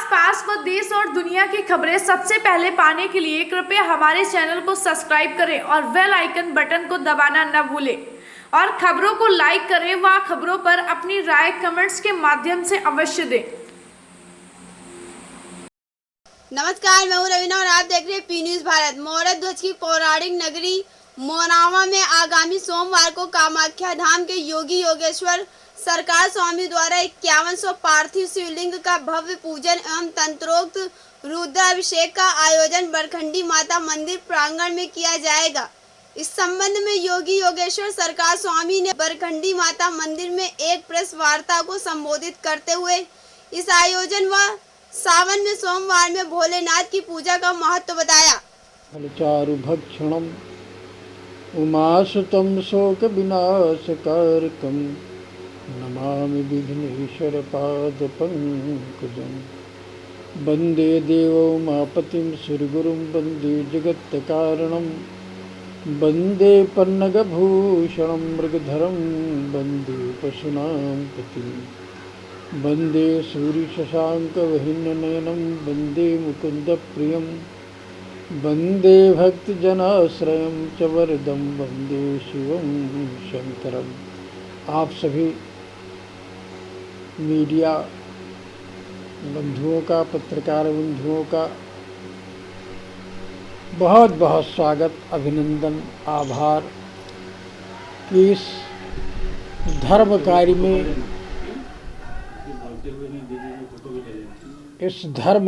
आसपास व देश और दुनिया की खबरें सबसे पहले पाने के लिए कृपया हमारे चैनल को सब्सक्राइब करें और बेल आइकन बटन को दबाना न भूलें और खबरों को लाइक करें व खबरों पर अपनी राय कमेंट्स के माध्यम से अवश्य दें। नमस्कार, मैं हूं रवीना और आप देख रहे हैं पी न्यूज भारत। मौर्य ध्वज की पौराणिक नगरी मोनावा में आगामी सोमवार को कामाख्या धाम के योगी योगेश्वर सरकार स्वामी द्वारा 5100 पार्थिव शिवलिंग का भव्य पूजन एवं तंत्रोक्त रुद्राभिषेक का आयोजन बरखंडी माता मंदिर प्रांगण में किया जाएगा। इस संबंध में योगी योगेश्वर सरकार स्वामी ने बरखंडी माता मंदिर में एक प्रेस वार्ता को संबोधित करते हुए इस आयोजन व सावन में सोमवार में भोलेनाथ की पूजा का महत्व बताया। चारु भक्षणम उमासुतम शोक विनाशकारकम नमामि विघ्नेश्वर पाद पंकजम वंदे देवोमापतिं सुरगुरुं वंदे जगत्कारणं वंदे पन्नगभूषणं मृगधरं वंदे पशूनां पतिं वंदे सूर्यशशाङ्कवहिनयनं वंदे मुकुन्दप्रियं वंदे भक्तजनाश्रयं च वरदं वंदे शिवं शंकरं। आप सभी मीडिया बंधुओं का, पत्रकार बंधुओं का बहुत बहुत स्वागत, अभिनंदन, आभार कि इस धर्म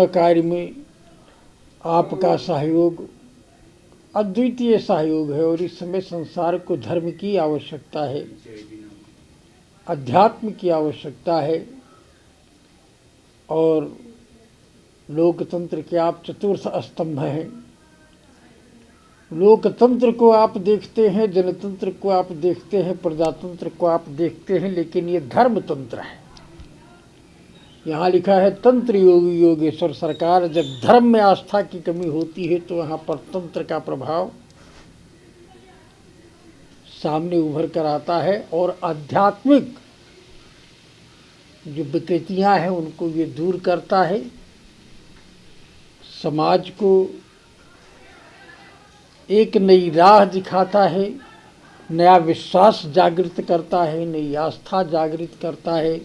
कार्य में आपका सहयोग अद्वितीय सहयोग है और इस समय संसार को धर्म की आवश्यकता है, अध्यात्म की आवश्यकता है और लोकतंत्र के आप चतुर्थ स्तंभ हैं। लोकतंत्र को आप देखते हैं, जनतंत्र को आप देखते हैं, प्रजातंत्र को आप देखते हैं, लेकिन ये धर्मतंत्र है। यहाँ लिखा है तंत्र योगी योगेश्वर सरकार। जब धर्म में आस्था की कमी होती है तो वहाँ पर तंत्र का प्रभाव सामने उभर कर आता है और आध्यात्मिक जो विकृतियाँ हैं उनको ये दूर करता है, समाज को एक नई राह दिखाता है, नया विश्वास जागृत करता है, नई आस्था जागृत करता है।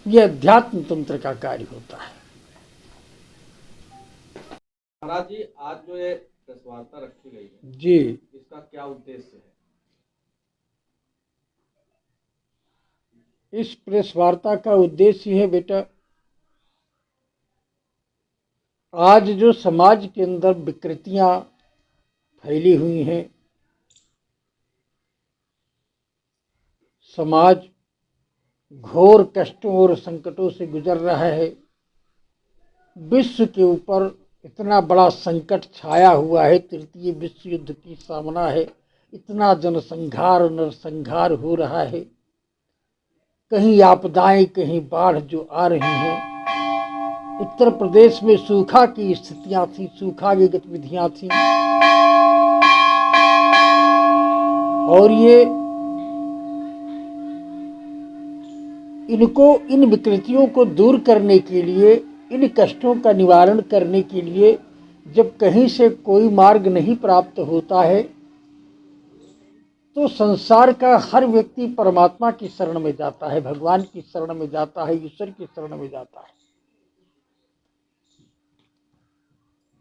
यह अध्यात्म तंत्र का कार्य होता है। महाराज जी, आज जो ये प्रेस वार्ता रखी गई है जी, इसका क्या उद्देश्य है? इस प्रेस वार्ता का उद्देश्य है बेटा, आज जो समाज के अंदर विकृतियां फैली हुई हैं, समाज घोर कष्टों और संकटों से गुजर रहा है। विश्व के ऊपर इतना बड़ा संकट छाया हुआ है, तृतीय विश्व युद्ध की सामना है, इतना जनसंहार नरसंहार हो रहा है, कहीं आपदाएं, कहीं बाढ़ जो आ रही हैं। उत्तर प्रदेश में सूखा की स्थितियां थी, सूखा की गतिविधियां थी और ये इन विकृतियों को दूर करने के लिए, इन कष्टों का निवारण करने के लिए जब कहीं से कोई मार्ग नहीं प्राप्त होता है तो संसार का हर व्यक्ति परमात्मा की शरण में जाता है, भगवान की शरण में जाता है, ईश्वर की शरण में जाता है।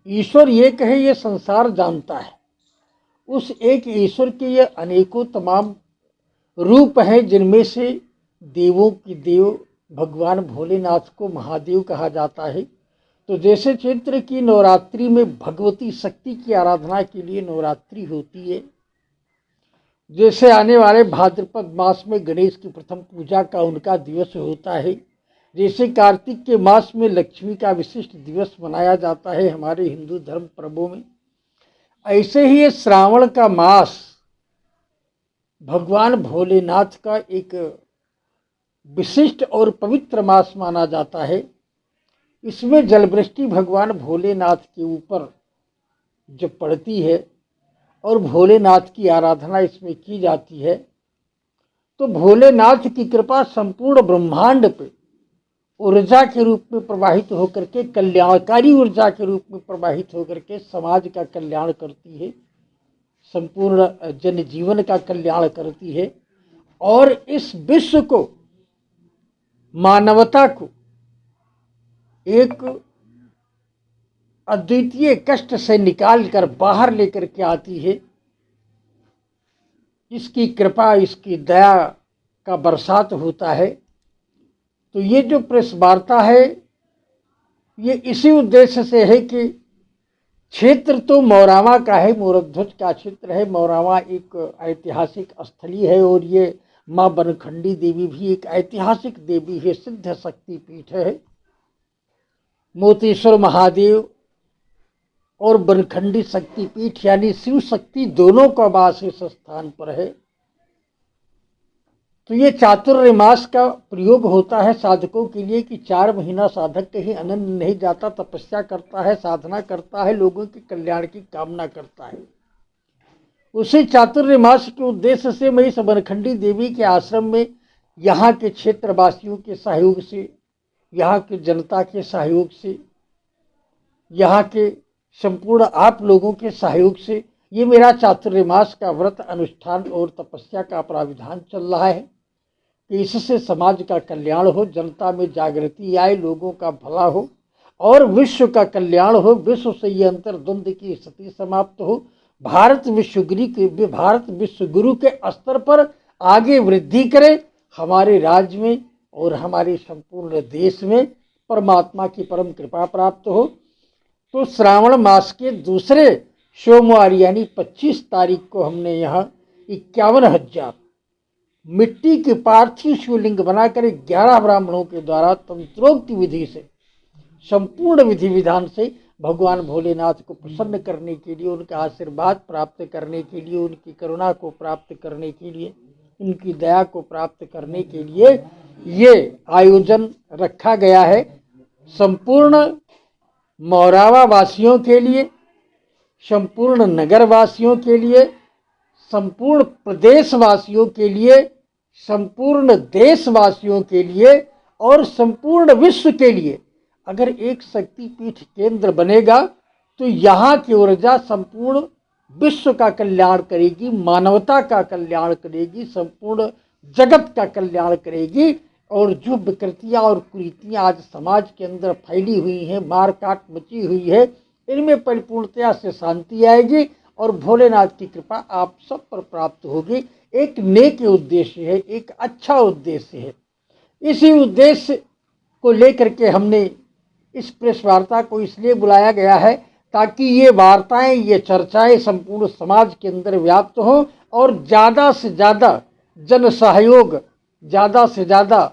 ईश्वर ये कहे ये संसार जानता है, उस एक ईश्वर के ये अनेकों तमाम रूप हैं जिनमें से देवों की देव भगवान भोलेनाथ को महादेव कहा जाता है। तो जैसे चैत्र की नवरात्रि में भगवती शक्ति की आराधना के लिए नवरात्रि होती है, जैसे आने वाले भाद्रपद मास में गणेश की प्रथम पूजा का उनका दिवस होता है, जैसे कार्तिक के मास में लक्ष्मी का विशिष्ट दिवस मनाया जाता है हमारे हिंदू धर्म पर्वों में, ऐसे ही ये श्रावण का मास भगवान भोलेनाथ का एक विशिष्ट और पवित्र मास माना जाता है। इसमें जलवृष्टि भगवान भोलेनाथ के ऊपर जब पड़ती है और भोलेनाथ की आराधना इसमें की जाती है तो भोलेनाथ की कृपा संपूर्ण ब्रह्मांड पे ऊर्जा के रूप में प्रवाहित होकर के, कल्याणकारी ऊर्जा के रूप में प्रवाहित होकर के समाज का कल्याण करती है, संपूर्ण जनजीवन का कल्याण करती है और इस विश्व को, मानवता को एक अद्वितीय कष्ट से निकाल कर बाहर लेकर के आती है। इसकी कृपा, इसकी दया का बरसात होता है। तो ये जो प्रेस वार्ता है ये इसी उद्देश्य से है कि क्षेत्र तो मौरावा का है, मोरध्वज का क्षेत्र है। मौरावा एक ऐतिहासिक स्थली है और ये माँ बनखंडी देवी भी एक ऐतिहासिक देवी है, सिद्ध शक्ति पीठ है। मोतीश्वर महादेव और बनखंडी शक्तिपीठ यानी शिव शक्ति दोनों का वास इस स्थान पर है। तो ये चातुर्य मास का प्रयोग होता है साधकों के लिए कि 4 महीना साधक कहीं अनंत नहीं जाता, तपस्या करता है, साधना करता है, लोगों के कल्याण की कामना करता है। उसी चातुर्य मास के उद्देश्य से मैं इस बनखंडी देवी के आश्रम में यहाँ के क्षेत्रवासियों के सहयोग से, यहाँ की जनता के सहयोग से, यहाँ के संपूर्ण आप लोगों के सहयोग से ये मेरा चातुर्य मास का व्रत, अनुष्ठान और तपस्या का प्राविधान चल रहा है कि इससे समाज का कल्याण हो, जनता में जागृति आए, लोगों का भला हो और विश्व का कल्याण हो। विश्व से ये अंतर्द्वंद की स्थिति समाप्त हो। भारत विश्वगुरु के स्तर पर आगे वृद्धि करे। हमारे राज्य में और हमारे संपूर्ण देश में परमात्मा की परम कृपा प्राप्त हो। तो श्रावण मास के दूसरे सोमवार यानी 25 तारीख को हमने यहाँ 51,000 मिट्टी के पार्थिव शिवलिंग बनाकर 11 ब्राह्मणों के द्वारा तंत्रोक्त विधि से, संपूर्ण विधि विधान से भगवान भोलेनाथ को प्रसन्न करने के लिए, उनका आशीर्वाद प्राप्त करने के लिए, उनकी करुणा को प्राप्त करने के लिए, उनकी दया को प्राप्त करने के लिए ये आयोजन रखा गया है। संपूर्ण मौरावा वासियों के लिए, संपूर्ण नगर वासियों के लिए, संपूर्ण प्रदेशवासियों के लिए, संपूर्ण देशवासियों के लिए और संपूर्ण विश्व के लिए अगर एक शक्तिपीठ केंद्र बनेगा तो यहाँ की ऊर्जा संपूर्ण विश्व का कल्याण करेगी, मानवता का कल्याण करेगी, संपूर्ण जगत का कल्याण करेगी। और जो विकृतियाँ और कुरीतियाँ आज समाज के अंदर फैली हुई हैं, मार काट मची हुई है, इनमें परिपूर्णतया से शांति आएगी और भोलेनाथ की कृपा आप सब पर प्राप्त होगी। एक नेक उद्देश्य है, एक अच्छा उद्देश्य है। इसी उद्देश्य को लेकर के हमने इस प्रेस वार्ता को इसलिए बुलाया गया है ताकि ये वार्ताएं, ये चर्चाएं संपूर्ण समाज के अंदर व्याप्त हों और ज़्यादा से ज़्यादा जन सहयोग, ज़्यादा से ज़्यादा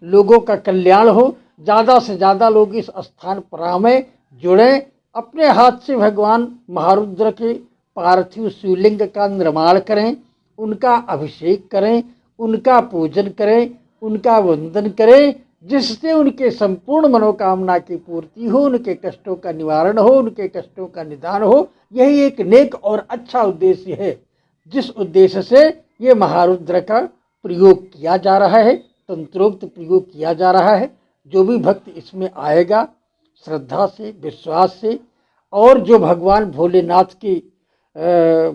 लोगों का कल्याण हो, ज़्यादा से ज़्यादा लोग इस स्थान पर आवें, जुड़ें, अपने हाथ से भगवान महारुद्र के पार्थिव शिवलिंग का निर्माण करें, उनका अभिषेक करें, उनका पूजन करें, उनका वंदन करें, जिससे उनके संपूर्ण मनोकामना की पूर्ति हो, उनके कष्टों का निवारण हो, उनके कष्टों का निदान हो। यही एक नेक और अच्छा उद्देश्य है जिस उद्देश्य से ये महारुद्र का प्रयोग किया जा रहा है, तंत्रोक्त प्रयोग किया जा रहा है। जो भी भक्त इसमें आएगा श्रद्धा से, विश्वास से और जो भगवान भोलेनाथ के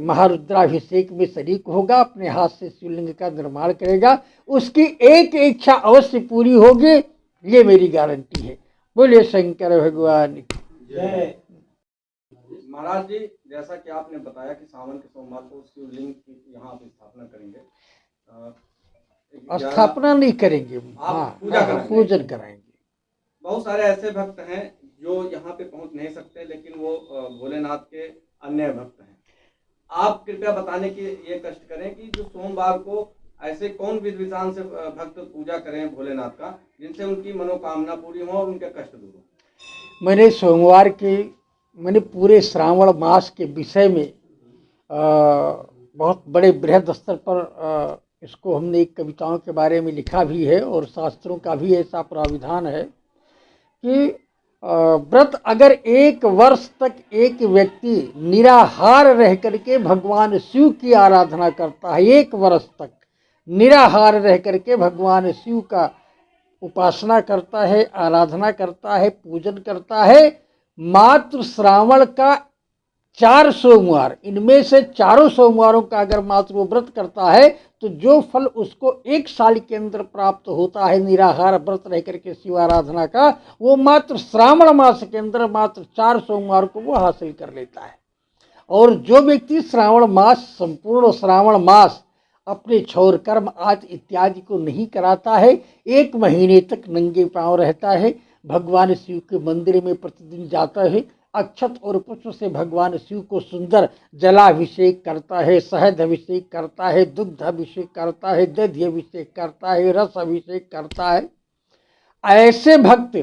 महारुद्राभिषेक में शरीक होगा, अपने हाथ से शिवलिंग का निर्माण करेगा, उसकी एक इच्छा अवश्य पूरी होगी, ये मेरी गारंटी है। बोले शंकर भगवान की जय। महाराज जी, जैसा कि आपने बताया कि सावन के सोमवार को शिवलिंग की यहाँ आप स्थापना करेंगे, स्थापना नहीं करेंगे, आप पूजन कराएंगे। बहुत सारे ऐसे भक्त हैं जो यहाँ पे पहुँच नहीं सकते, लेकिन वो भोलेनाथ के अन्य भक्त हैं। आप कृपया बताने की ये कष्ट करें कि जो सोमवार को ऐसे कौन विधि विधान से भक्त पूजा करें भोलेनाथ का, जिनसे उनकी मनोकामना पूरी हो और उनके कष्ट दूर हो। मैंने पूरे श्रावण मास के विषय में बहुत बड़े बृहद स्तर पर इसको हमने एक कविताओं के बारे में लिखा भी है और शास्त्रों का भी ऐसा प्राविधान है कि व्रत अगर 1 वर्ष तक एक व्यक्ति निराहार रह करके भगवान शिव की आराधना करता है, 1 वर्ष तक निराहार रह करके भगवान शिव का उपासना करता है, आराधना करता है, पूजन करता है, मात्र श्रावण का 4 सोमवार, इनमें से चारों सोमवारों का अगर मात्र वो व्रत करता है तो जो फल उसको 1 साल के अंदर प्राप्त होता है निराहार व्रत रह करके शिव आराधना का, वो मात्र श्रावण मास के अंदर मात्र 4 सोमवार को वो हासिल कर लेता है। और जो व्यक्ति श्रावण मास, संपूर्ण श्रावण मास अपने क्षौर कर्म आदि इत्यादि को नहीं कराता है, 1 महीने तक नंगे पांव रहता है, भगवान शिव के मंदिर में प्रतिदिन जाता है, अक्षत और पुष्प से भगवान शिव को सुंदर जलाभिषेक करता है, शहद अभिषेक करता है, दुग्ध अभिषेक करता है, दधि अभिषेक करता है, रस अभिषेक करता है, ऐसे भक्त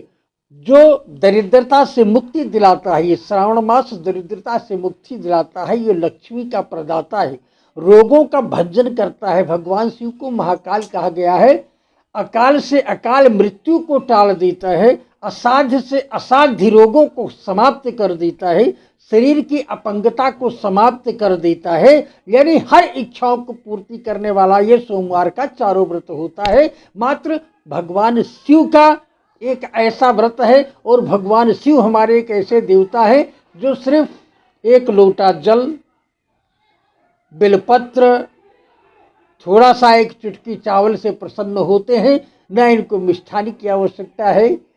जो दरिद्रता से मुक्ति दिलाता है, ये श्रावण मास दरिद्रता से मुक्ति दिलाता है, ये लक्ष्मी का प्रदाता है, रोगों का भंजन करता है। भगवान शिव को महाकाल कहा गया है, अकाल से अकाल मृत्यु को टाल देता है, असाध्य से असाध्य रोगों को समाप्त कर देता है, शरीर की अपंगता को समाप्त कर देता है, यानी हर इच्छाओं को पूर्ति करने वाला ये सोमवार का चारों व्रत होता है। मात्र भगवान शिव का एक ऐसा व्रत है, और भगवान शिव हमारे एक ऐसे देवता है जो सिर्फ 1 लोटा जल, बेलपत्र, थोड़ा सा 1 चुटकी चावल से प्रसन्न होते हैं, न इनको मिष्ठानी की आवश्यकता है।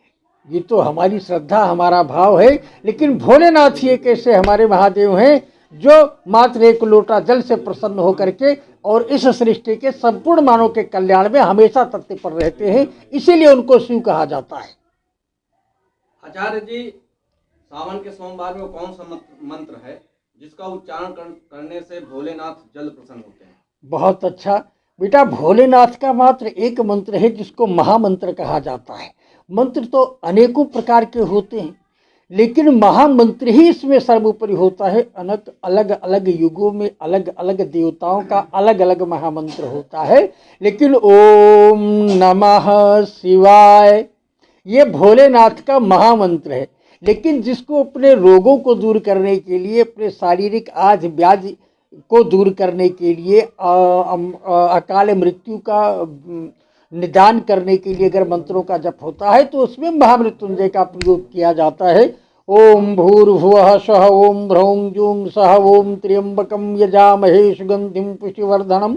ये तो हमारी श्रद्धा, हमारा भाव है। लेकिन भोलेनाथ ही एक ऐसे हमारे महादेव हैं जो मात्र 1 लोटा जल से प्रसन्न होकर के और इस सृष्टि के संपूर्ण मानव के कल्याण में हमेशा तत्पर रहते हैं, इसीलिए उनको शिव कहा जाता है। आचार्य जी, सावन के सोमवार में कौन सा मंत्र है जिसका उच्चारण करने से भोलेनाथ जल्द प्रसन्न होते हैं? बहुत अच्छा बेटा, भोलेनाथ का मात्र एक मंत्र है जिसको महामंत्र कहा जाता है। मंत्र तो अनेकों प्रकार के होते हैं, लेकिन महामंत्र ही इसमें सर्वोपरि होता है। अलग अलग युगों में अलग अलग देवताओं का अलग अलग महामंत्र होता है, लेकिन ओम नमः शिवाय ये भोलेनाथ का महामंत्र है। लेकिन जिसको अपने रोगों को दूर करने के लिए, अपने शारीरिक आदि व्याधि को दूर करने के लिए, अकाल मृत्यु का निदान करने के लिए अगर मंत्रों का जप होता है तो उसमें महामृत्युंजय का प्रयोग किया जाता है। ओम भूर्भुवः स्वः ओम ह्रौं जूं सः ओम त्र्यंबकं यजामहे सुगंधिं पुष्टिवर्धनम्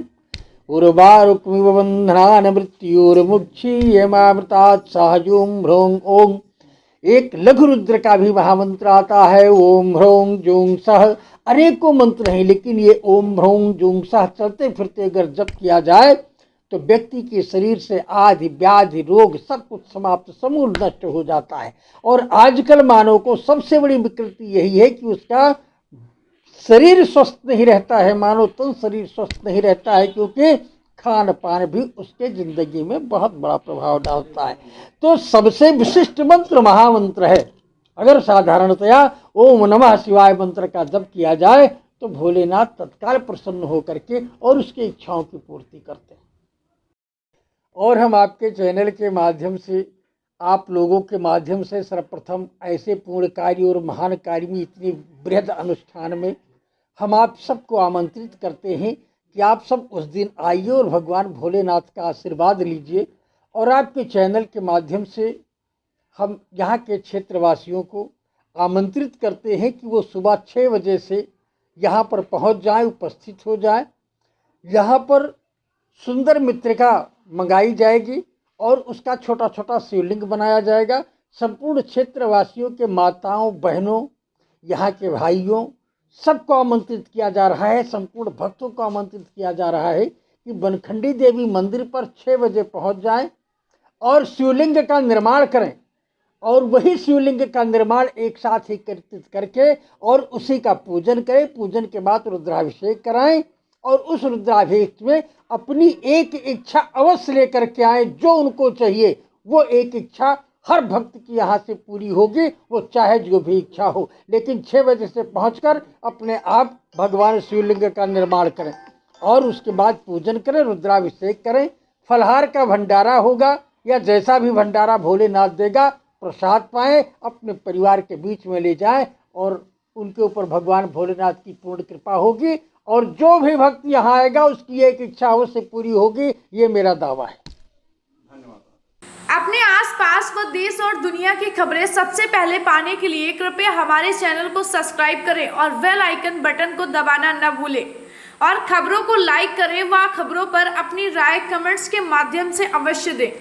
उर्वारुकमिव बन्धनान् मृत्युर्मुक्षीयमामृतात् सः जूं ह्रौं ओम। एक लघु रुद्र का भी महामंत्र आता है, ओम ह्रौं जूं सः। अनेकों मंत्र हैं, लेकिन ये ओम ह्रौं जूं सः चलते फिरते अगर जप किया जाए तो व्यक्ति के शरीर से आदि व्याधि रोग सब कुछ समाप्त समूल नष्ट हो जाता है। और आजकल मानव को सबसे बड़ी विकृति यही है कि उसका शरीर स्वस्थ नहीं रहता है, मानव तन शरीर स्वस्थ नहीं रहता है, क्योंकि खान पान भी उसके जिंदगी में बहुत बड़ा प्रभाव डालता है। तो सबसे विशिष्ट मंत्र महामंत्र है। अगर साधारणतया ओम नमः शिवाय मंत्र का जप किया जाए तो भोलेनाथ तत्काल प्रसन्न होकर के और उसकी इच्छाओं की पूर्ति करते हैं। और हम आपके चैनल के माध्यम से, आप लोगों के माध्यम से सर्वप्रथम ऐसे पूर्ण कार्य और महान कार्य में, इतनी बृहद अनुष्ठान में हम आप सबको आमंत्रित करते हैं कि आप सब उस दिन आइए और भगवान भोलेनाथ का आशीर्वाद लीजिए। और आपके चैनल के माध्यम से हम यहाँ के क्षेत्रवासियों को आमंत्रित करते हैं कि वो सुबह 6 बजे से यहाँ पर पहुँच जाएं, उपस्थित हो जाएं। यहाँ पर सुंदर मृत्तिका मंगाई जाएगी और उसका छोटा छोटा शिवलिंग बनाया जाएगा। संपूर्ण क्षेत्रवासियों के माताओं, बहनों, यहाँ के भाइयों सबको आमंत्रित किया जा रहा है, संपूर्ण भक्तों को आमंत्रित किया जा रहा है कि बनखंडी देवी मंदिर पर 6 बजे पहुँच जाएं और शिवलिंग का निर्माण करें। और वही शिवलिंग का निर्माण एक साथ ही करके और उसी का पूजन करें। पूजन के बाद रुद्राभिषेक कराएं और उस रुद्राभिषेक में अपनी एक इच्छा अवश्य लेकर के आए। जो उनको चाहिए वो एक इच्छा हर भक्त की यहाँ से पूरी होगी, वो चाहे जो भी इच्छा हो। लेकिन 6 बजे से पहुंचकर अपने आप भगवान शिवलिंग का निर्माण करें और उसके बाद पूजन करें, रुद्राभिषेक करें। फलहार का भंडारा होगा या जैसा भी भंडारा भोलेनाथ देगा, प्रसाद पाएँ, अपने परिवार के बीच में ले जाएं और उनके ऊपर भगवान भोलेनाथ की पूर्ण कृपा होगी। और जो भी भक्त यहाँ आएगा उसकी एक इच्छा अवश्य पूरी होगी, ये मेरा दावा है। धन्यवाद। अपने आसपास व देश और दुनिया की खबरें सबसे पहले पाने के लिए कृपया हमारे चैनल को सब्सक्राइब करें और बेल आइकन बटन को दबाना न भूलें और खबरों को लाइक करें व खबरों पर अपनी राय कमेंट्स के माध्यम से अवश्य दें।